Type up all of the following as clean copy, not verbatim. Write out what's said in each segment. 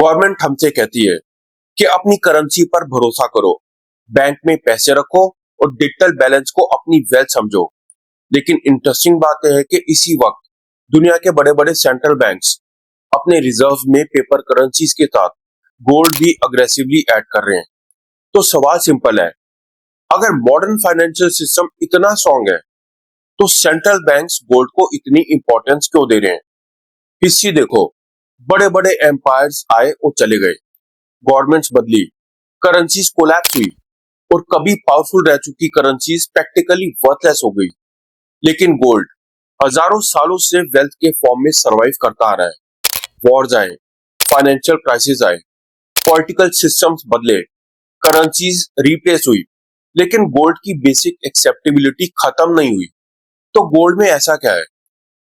Government हमसे कहती है कि अपनी करेंसी पर भरोसा करो, बैंक में पैसे रखो और डिजिटल बैलेंस को अपनी वेल्थ समझो। लेकिन इंटरेस्टिंग बात यह है कि इसी वक्त दुनिया के बड़े बड़े सेंट्रल बैंक्स अपने रिजर्व में पेपर करेंसीज के साथ गोल्ड भी अग्रेसिवली ऐड कर रहे हैं। तो सवाल सिंपल है, अगर मॉडर्न फाइनेंशियल सिस्टम इतना स्ट्रांग है तो सेंट्रल बैंक्स गोल्ड को इतनी इंपॉर्टेंस क्यों दे रहे हैं? हिस्ट्री देखो, बड़े बड़े एम्पायर्स आए और चले गए, गवर्नमेंट्स बदली, करेंसीज कोलैप्स हुई और कभी पावरफुल रह चुकी करेंसीज प्रैक्टिकली वर्थलेस हो गई। लेकिन गोल्ड हजारों सालों से वेल्थ के फॉर्म में सरवाइव करता आ रहा है। वॉर्स आए, फाइनेंशियल क्राइसिस आए, पॉलिटिकल सिस्टम्स बदले, करेंसीज रिप्लेस हुई, लेकिन गोल्ड की बेसिक एक्सेप्टेबिलिटी खत्म नहीं हुई। तो गोल्ड में ऐसा क्या है?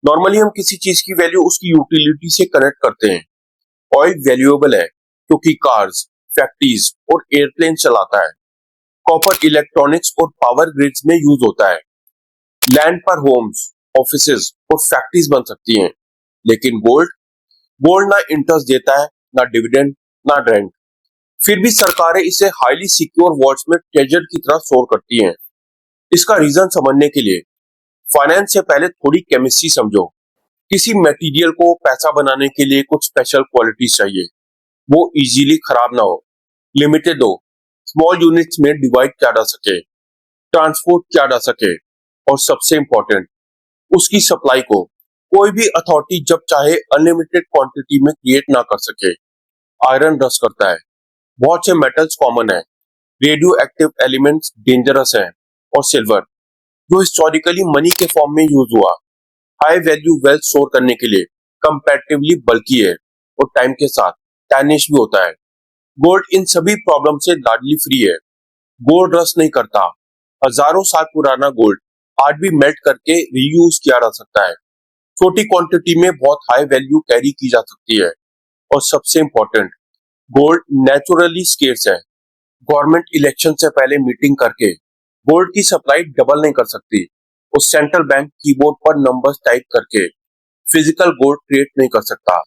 नॉर्मली हम किसी चीज की वैल्यू उसकी यूटिलिटी से कनेक्ट करते हैं। ऑयल वैल्यूएबल है क्योंकि कार्स, फैक्ट्रीज और एयरप्लेन चलाता है। कॉपर इलेक्ट्रॉनिक्स और पावर ग्रिड्स में यूज होता है। लैंड पर होम्स, ऑफिसेज और फैक्ट्रीज बन सकती हैं। लेकिन गोल्ड गोल्ड ना इंटरेस्ट देता है, ना डिविडेंड, ना रेंट। फिर भी सरकारें इसे हाईली सिक्योर वॉल्ट्स में ट्रेजर की तरह स्टोर करती हैं। इसका रीजन समझने के लिए फाइनेंस से पहले थोड़ी केमिस्ट्री समझो। किसी मटेरियल को पैसा बनाने के लिए कुछ स्पेशल क्वालिटीज चाहिए। वो इजीली खराब ना हो, लिमिटेड हो, स्मॉल यूनिट्स में डिवाइड किया जा सके, ट्रांसपोर्ट किया जा सके और सबसे इंपॉर्टेंट, उसकी सप्लाई को कोई भी अथॉरिटी जब चाहे अनलिमिटेड क्वांटिटी में क्रिएट ना कर सके। आयरन रस्ट करता है, बहुत से मेटल्स कॉमन है, रेडियो एक्टिव एलिमेंट्स डेंजरस हैं और सिल्वर जो हिस्टोरिकली मनी के फॉर्म में यूज हुआ, हाई वैल्यू वेल्थ स्टोर करने के लिए कंपैरेटिवली बल्की है और टाइम के साथ टैनिश भी होता है। गोल्ड इन सभी प्रॉब्लम से लार्जली फ्री है। गोल्ड रस्ट नहीं करता। हजारों साल पुराना गोल्ड आज भी मेल्ट करके रीयूज किया जा सकता है। छोटी क्वांटिटी में बहुत हाई वैल्यू कैरी की जा सकती है। और सबसे इंपॉर्टेंट, गोल्ड नेचुरली स्केर्स है। गवर्नमेंट इलेक्शन से पहले मीटिंग करके गोल्ड की सप्लाई डबल नहीं कर सकती और सेंट्रल बैंक कीबोर्ड पर नंबर्स टाइप करके फिजिकल गोल्ड क्रिएट नहीं कर सकता।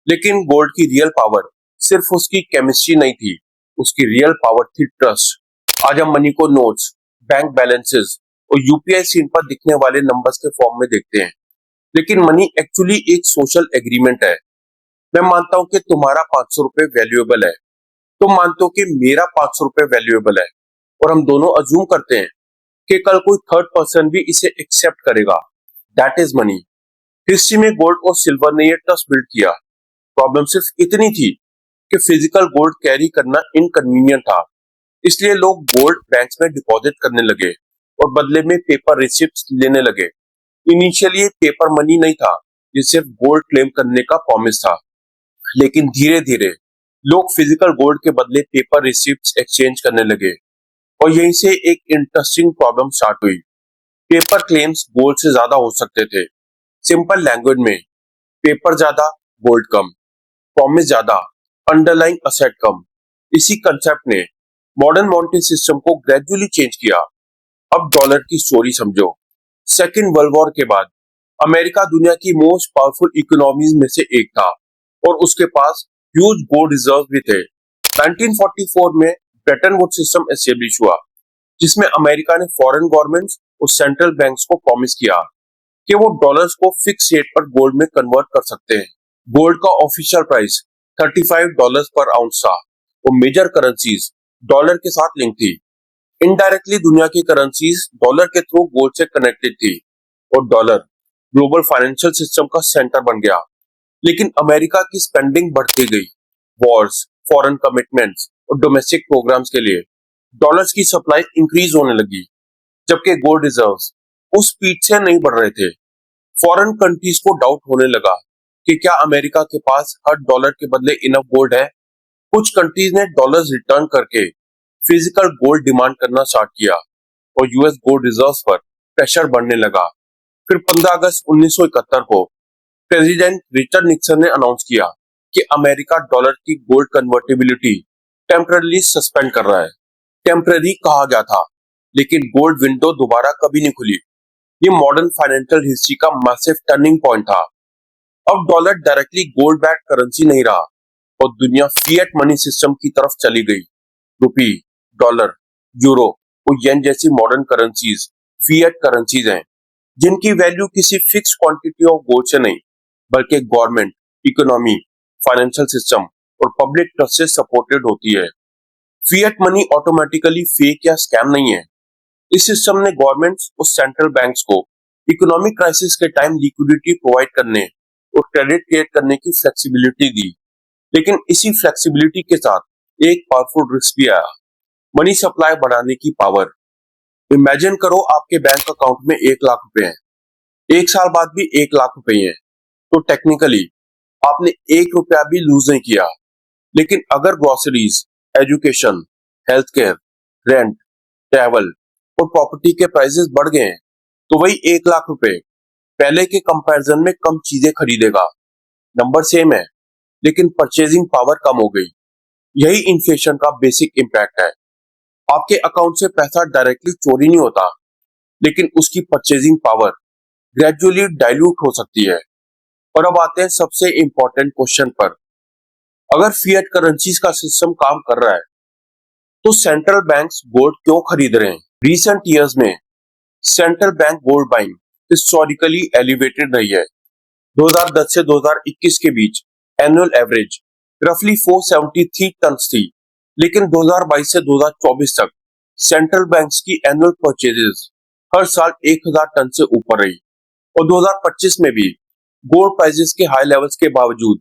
लेकिन गोल्ड की रियल पावर सिर्फ उसकी केमिस्ट्री नहीं थी, उसकी रियल पावर थी ट्रस्ट। आज हम मनी को नोट्स, बैंक बैलेंसेस और यूपीआई स्क्रीन पर दिखने वाले नंबर्स के फॉर्म में देखते हैं, लेकिन मनी एक्चुअली एक सोशल एग्रीमेंट है। मैं मानता हूं कि तुम्हारा 500 रुपए वैल्यूएबल है, तुम मानते हो कि मेरा 500 रुपए वैल्यूएबल है, और हम दोनों अज्यूम करते हैं कि कल कोई थर्ड पर्सन भी इसे एक्सेप्ट करेगा। That is money. हिस्ट्री में गोल्ड और सिल्वर ने ये ट्रस्ट बिल्ड किया। प्रॉब्लम सिर्फ इतनी थी कि फिजिकल गोल्ड कैरी करना इनकन्वीनियंट था, इसलिए लोग गोल्ड बैंक्स में डिपॉजिट करने लगे और बदले में पेपर रिसिप्ट्स लेने लगे। इनिशियली पेपर मनी नहीं था, ये सिर्फ गोल्ड क्लेम करने का प्रॉमिस था। लेकिन धीरे धीरे लोग फिजिकल गोल्ड के बदले पेपर रिसिप्ट्स एक्सचेंज करने लगे और यहीं से एक इंटरेस्टिंग प्रॉब्लम स्टार्ट हुई। पेपर क्लेम्स गोल्ड से ज्यादा हो सकते थे। सिंपल लैंग्वेज में, पेपर ज्यादा, गोल्ड कम, प्रॉमिस ज्यादा, अंडरलाइंग असेट कम। इसी कंसेप्ट ने मॉडर्न मॉनेटरी सिस्टम को ग्रेजुअली चेंज किया। अब डॉलर की स्टोरी समझो। सेकेंड वर्ल्ड वॉर के बाद अमेरिका दुनिया की मोस्ट पावरफुल इकोनॉमीज में से एक था और उसके पास ह्यूज गोल्ड रिजर्व भी थे। 1944 में ब्रेटन वुड्स सिस्टम एस्टेब्लिश हुआ, जिसमें अमेरिका ने फॉरेन गवर्नमेंट्स और सेंट्रल बैंक्स को प्रॉमिस किया कि वो डॉलर्स को फिक्स रेट पर गोल्ड में कन्वर्ट कर सकते हैं। गोल्ड का ऑफिशियल प्राइस $35 पर आउंस था और मेजर करेंसीज डॉलर के साथ लिंक थी। इनडायरेक्टली दुनिया की करेंसीज डॉलर के थ्रू गोल्ड से कनेक्टेड थी और डॉलर ग्लोबल फाइनेंशियल सिस्टम का सेंटर बन गया। लेकिन अमेरिका की स्पेंडिंग बढ़ती गई, वॉर्स, फॉरेन कमिटमेंट्स और डोमेस्टिक प्रोग्राम्स के लिए डॉलर्स की सप्लाई इंक्रीज होने लगी, जबकि गोल्ड रिजर्व्स उस स्पीड से नहीं बढ़ रहे थे। फॉरेन कंट्रीज को डाउट होने लगा कि क्या अमेरिका के पास हर डॉलर के बदले इनफ गोल्ड है। कुछ कंट्रीज ने डॉलर्स रिटर्न करके फिजिकल गोल्ड डिमांड करना स्टार्ट किया और यूएस गोल्ड रिजर्व्स पर प्रेशर बढ़ने लगा। फिर 15 अगस्त 1971 को प्रेसिडेंट रिचर्ड निक्सन ने अनाउंस किया कि अमेरिका डॉलर की गोल्ड कन्वर्टेबिलिटी टेम्पररी सस्पेंड कर रहा है। टेम्पररी कहा गया था, लेकिन गोल्ड विंडो दोबारा कभी नहीं खुली। ये मॉडर्न फाइनेंशियल हिस्ट्री का मैसिव टर्निंग पॉइंट था। अब dollar directly gold backed currency नहीं रहा, और दुनिया फिएट मनी सिस्टम की तरफ चली गई। रुपी, डॉलर, यूरो और येन जैसी मॉडर्न करेंसीज फिएट करेंसीज हैं, जिनकी वैल्यू किसी फिक्स क्वांटिटी ऑफ गोल्ड से नहीं, बल्कि गवर्नमेंट, इकोनॉमी, फाइनेंशियल सिस्टम और पब्लिक ट्रस्ट से सपोर्टेड होती है। फिएट मनी ऑटोमेटिकली फेक या स्कैम नहीं है। इस सिस्टम ने गवर्नमेंट्स और सेंट्रल बैंक्स को इकोनॉमिक क्राइसिस के टाइम लिक्विडिटी प्रोवाइड करने और क्रेडिट क्रिएट करने की फ्लेक्सिबिलिटी दी। लेकिन इसी फ्लेक्सिबिलिटी के साथ एक पावरफुल रिस्क भी आया, मनी सप्लाई बढ़ाने की पावर। इमेजिन करो आपके बैंक अकाउंट में 1 लाख रुपए हैं, 1 साल बाद भी 1 लाख रुपए हैं, तो टेक्निकली आपने 1 रुपया भी लूज नहीं किया। लेकिन अगर groceries, education, health care, rent, travel और प्रॉपर्टी के प्राइसेस बढ़ गए हैं, तो वही 1 लाख रुपए पहले के कंपैरिजन में कम चीजें खरीदेगा। नंबर सेम है, लेकिन परचेजिंग पावर कम हो गई। यही इन्फ्लेशन का बेसिक इम्पैक्ट है। आपके अकाउंट से पैसा डायरेक्टली चोरी नहीं होता, लेकिन उसकी परचेजिंग पावर ग्रेजुअली डाइल्यूट हो सकती है। और अब आते हैं सबसे इंपॉर्टेंट क्वेश्चन पर। अगर फिएट करेंसीज का सिस्टम काम कर रहा है, तो सेंट्रल बैंक्स गोल्ड क्यों खरीद रहे हैं? रिसेंट ईयर्स में central bank gold buying historically elevated रही है। 2010 से 2021 के बीच एनुअल एवरेज रफली 473 टन थी, लेकिन 2022 से 2024 तक सेंट्रल बैंक्स की एनुअल परचेजेस हर साल 1000 टन से ऊपर रही। और 2025 में भी गोल्ड प्राइसेस के हाई लेवल्स के बावजूद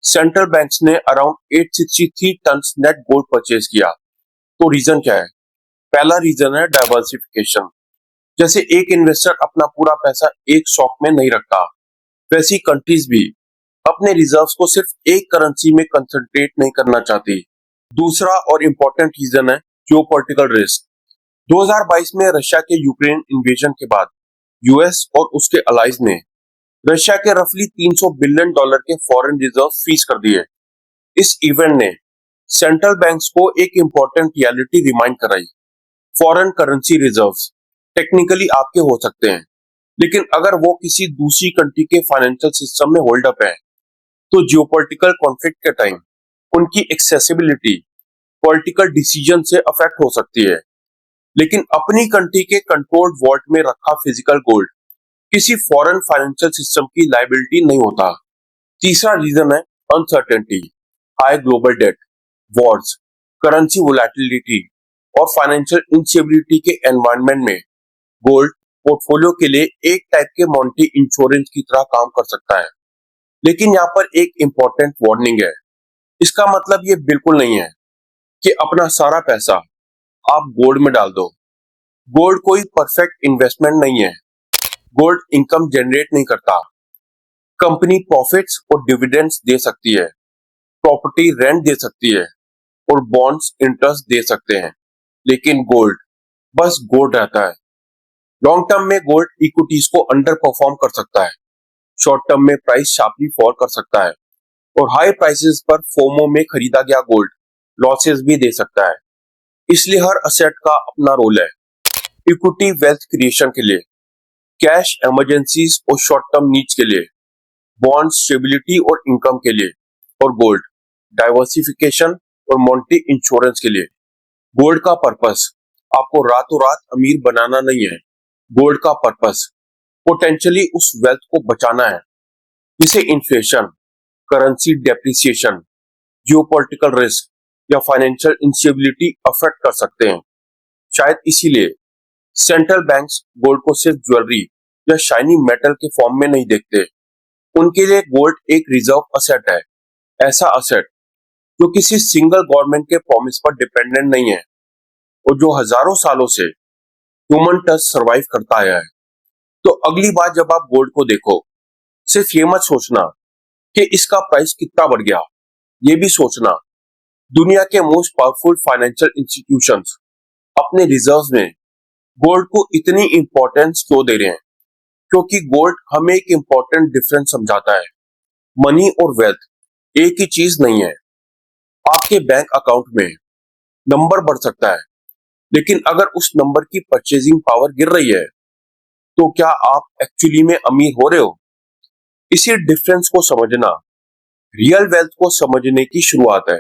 सेंट्रल बैंक्स ने around 863 tonne net gold purchase किया। तो रीजन क्या है? पहला रीजन है डाइवर्सिफिकेशन। जैसे एक इन्वेस्टर अपना पूरा पैसा एक स्टॉक में नहीं रखता, वैसी कंट्रीज भी अपने रिजर्व्स को सिर्फ एक करेंसी में कंसंट्रेट नहीं करना चाहती। दूसरा और इम्पोर्टेंट रीजन है जियोपॉलिटिकल रिस्क। 2022 में रशिया के यूक्रेन इन्वेजन के बाद यूएस और उसके अलाइज ने रशिया के रफली $300 बिलियन के फॉरेन रिजर्व फ्रीज कर दिए। इस इवेंट ने सेंट्रल बैंक्स को एक इंपॉर्टेंट रियलिटी रिमाइंड कराई। फॉरेन करेंसी रिजर्व्स टेक्निकली आपके हो सकते हैं, लेकिन अगर वो किसी दूसरी कंट्री के फाइनेंशियल सिस्टम में होल्ड अप है, तो जियोपॉलिटिकल कॉन्फ्लिक्ट के टाइम उनकी एक्सेसिबिलिटी पॉलिटिकल डिसीजन से अफेक्ट हो सकती है। लेकिन अपनी कंट्री के कंट्रोल्ड वॉल्ट में रखा फिजिकल गोल्ड किसी फॉरेन फाइनेंशियल सिस्टम की लायबिलिटी नहीं होता। तीसरा रीजन है uncertainty. High global debt, wars, currency volatility और फाइनेंशियल इंस्टेबिलिटी के एनवायरनमेंट में गोल्ड पोर्टफोलियो के लिए एक टाइप के मॉनेटरी इंश्योरेंस की तरह काम कर सकता है। लेकिन यहाँ पर एक इंपॉर्टेंट वार्निंग है। इसका मतलब ये बिल्कुल नहीं है कि अपना सारा पैसा आप गोल्ड में डाल दो। गोल्ड कोई परफेक्ट इन्वेस्टमेंट नहीं है। गोल्ड इनकम जनरेट नहीं करता। कंपनी प्रॉफिट्स और डिविडेंड्स दे सकती है, प्रॉपर्टी रेंट दे सकती है और बॉन्ड्स इंटरेस्ट दे सकते हैं, लेकिन गोल्ड बस गोल्ड रहता है। लॉन्ग टर्म में गोल्ड इक्विटीज को अंडर परफॉर्म कर सकता है, शॉर्ट टर्म में प्राइस शार्पली फॉल कर सकता है और हाई प्राइसेस पर फोमो में खरीदा गया गोल्ड लॉसेस भी दे सकता है। इसलिए हर असेट का अपना रोल है। इक्विटी वेल्थ क्रिएशन के लिए, कैश इमरजेंसीज और शॉर्ट टर्म नीड्स के लिए, बॉन्ड स्टेबिलिटी और इनकम के लिए, और गोल्ड डाइवर्सिफिकेशन और मॉनेटरी इंश्योरेंस के लिए। गोल्ड का पर्पस आपको रातों रात अमीर बनाना नहीं है। गोल्ड का पर्पस पोटेंशियली उस वेल्थ को बचाना है जिसे inflation, currency depreciation, geopolitical risk या फाइनेंशियल इंस्टेबिलिटी अफेक्ट कर सकते हैं। शायद इसीलिए सेंट्रल बैंक्स गोल्ड को सिर्फ ज्वेलरी या शाइनी मेटल के फॉर्म में नहीं देखते। उनके लिए गोल्ड एक रिजर्व असेट है, ऐसा असेट जो किसी सिंगल गवर्नमेंट के प्रॉमिस पर डिपेंडेंट नहीं है और जो हजारों सालों से ह्यूमन टच सरवाइव करता आया है। तो अगली बार जब आप गोल्ड को देखो, सिर्फ ये मत सोचना कि इसका प्राइस कितना बढ़ गया, ये भी सोचना दुनिया के मोस्ट पावरफुल फाइनेंशियल इंस्टीट्यूशंस अपने रिजर्व्स में गोल्ड को इतनी इंपॉर्टेंस क्यों दे रहे हैं। क्योंकि गोल्ड हमें एक इंपॉर्टेंट डिफरेंस समझाता है। मनी और वेल्थ एक ही चीज नहीं है। आपके बैंक अकाउंट में नंबर बढ़ सकता है, लेकिन अगर उस नंबर की परचेजिंग पावर गिर रही है, तो क्या आप एक्चुअली में अमीर हो रहे हो? इसी डिफरेंस को समझना रियल वेल्थ को समझने की शुरुआत है।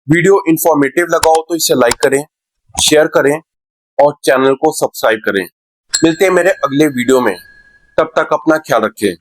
वीडियो इंफॉर्मेटिव लगा हो तो इसे लाइक करें, शेयर करें और चैनल को सब्सक्राइब करें। मिलते हैं मेरे अगले वीडियो में, तब तक अपना ख्याल रखें।